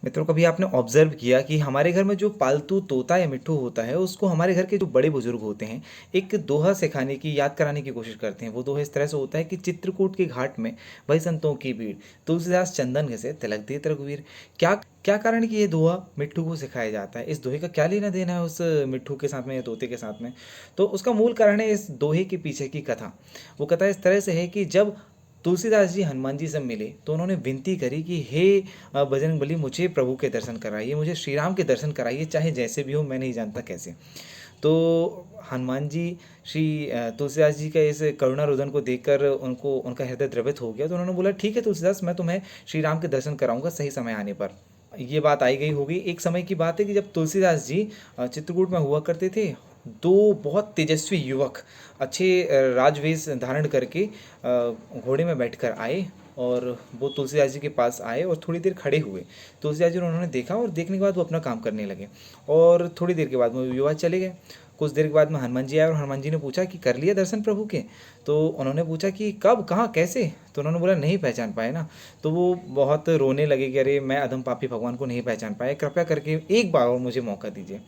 मित्रों, कभी आपने ऑब्जर्व किया कि हमारे घर में जो पालतू तोता या मिट्ठू होता है उसको हमारे घर के जो बड़े बुजुर्ग होते हैं एक दोहा सिखाने की, याद कराने की कोशिश करते हैं। वो दोहा इस तरह से होता है कि चित्रकूट के घाट में भई संतों की भीड़, तुलसीदास चंदन घसे तिलक देत रघुवीर। क्या क्या कारण कि ये दोहा मिट्ठू को सिखाया जाता है? इस दोहे का क्या लेना देना है उस मिट्ठू के साथ में या तोते के साथ में? तो उसका मूल कारण है इस दोहे के पीछे की कथा। वो कथा इस तरह से है कि जब तुलसीदास जी हनुमान जी से मिले तो उन्होंने विनती करी कि हे बजरंगबली, मुझे प्रभु के दर्शन कराइए, मुझे श्री राम के दर्शन कराइए, चाहे जैसे भी हो, मैं नहीं जानता कैसे। तो हनुमान जी श्री तुलसीदास जी का इस करुणा रुदन को देखकर उनको उनका हृदय द्रवित हो गया। तो उन्होंने बोला, ठीक है तुलसीदास, मैं तुम्हें श्री राम के दर्शन कराऊंगा सही समय आने पर। ये बात आई गई होगी। एक समय की बात है कि जब तुलसीदास जी चित्रकूट में हुआ करते थे, दो बहुत तेजस्वी युवक अच्छे राजवेश धारण करके घोड़े में बैठकर आए और वो तुलसीदास जी के पास आए और थोड़ी देर खड़े हुए। तुलसीदास जी ने उन्होंने देखा और देखने के बाद वो अपना काम करने लगे और थोड़ी देर के बाद वो युवा चले गए। कुछ देर के बाद में हनुमान जी आए और हनुमान जी ने पूछा कि कर लिया दर्शन प्रभु के? तो उन्होंने पूछा कि कब, कहाँ, कैसे? तो उन्होंने बोला नहीं पहचान पाए ना। तो वो बहुत रोने लगे कि अरे मैं अधम पापी भगवान को नहीं पहचान पाए, कृपया करके एक बार और मुझे मौका दीजिए।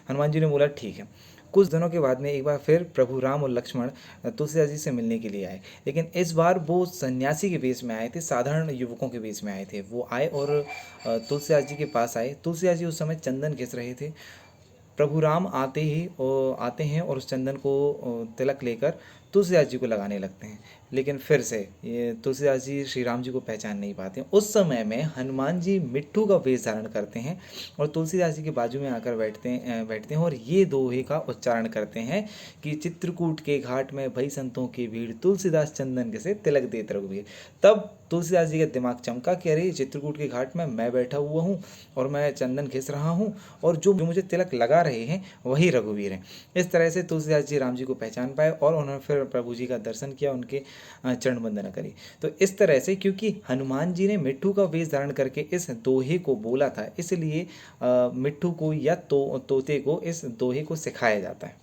हनुमान जी ने बोला ठीक है। कुछ दिनों के बाद में एक बार फिर प्रभु राम और लक्ष्मण तुलसीदास जी से मिलने के लिए आए, लेकिन इस बार वो सन्यासी के वेश में आए थे, साधारण युवकों के वेश में आए थे। वो आए और तुलसीदास जी के पास आए। तुलसीदास जी उस समय चंदन घिस रहे थे। प्रभु राम आते हैं और उस चंदन को तिलक लेकर तुलसीदास जी को लगाने लगते हैं। लेकिन फिर से ये तुलसीदास जी श्री राम जी को पहचान नहीं पाते। उस समय में हनुमान जी मिट्ठू का वेश धारण करते हैं और तुलसीदास जी के बाजू में आकर बैठते हैं और ये दोहे का उच्चारण करते हैं कि चित्रकूट के घाट में भई संतों की भीड़, तुलसीदास चंदन घसे तिलक देत रघुवीर। तब तुलसीदास जी का दिमाग चमका कि अरे चित्रकूट के घाट में मैं बैठा हुआ हूँ और मैं चंदन घिस रहा हूँ और जो मुझे तिलक लगा रहे हैं वही रघुवीर हैं। इस तरह से तुलसीदास जी राम जी को पहचान पाए और उन्होंने फिर प्रभु जी का दर्शन किया, उनके चरण वंदना करी। तो इस तरह से क्योंकि हनुमान जी ने मिट्ठू का वेश धारण करके इस दोहे को बोला था, इसलिए मिट्ठू को या तोते को इस दोहे को सिखाया जाता है।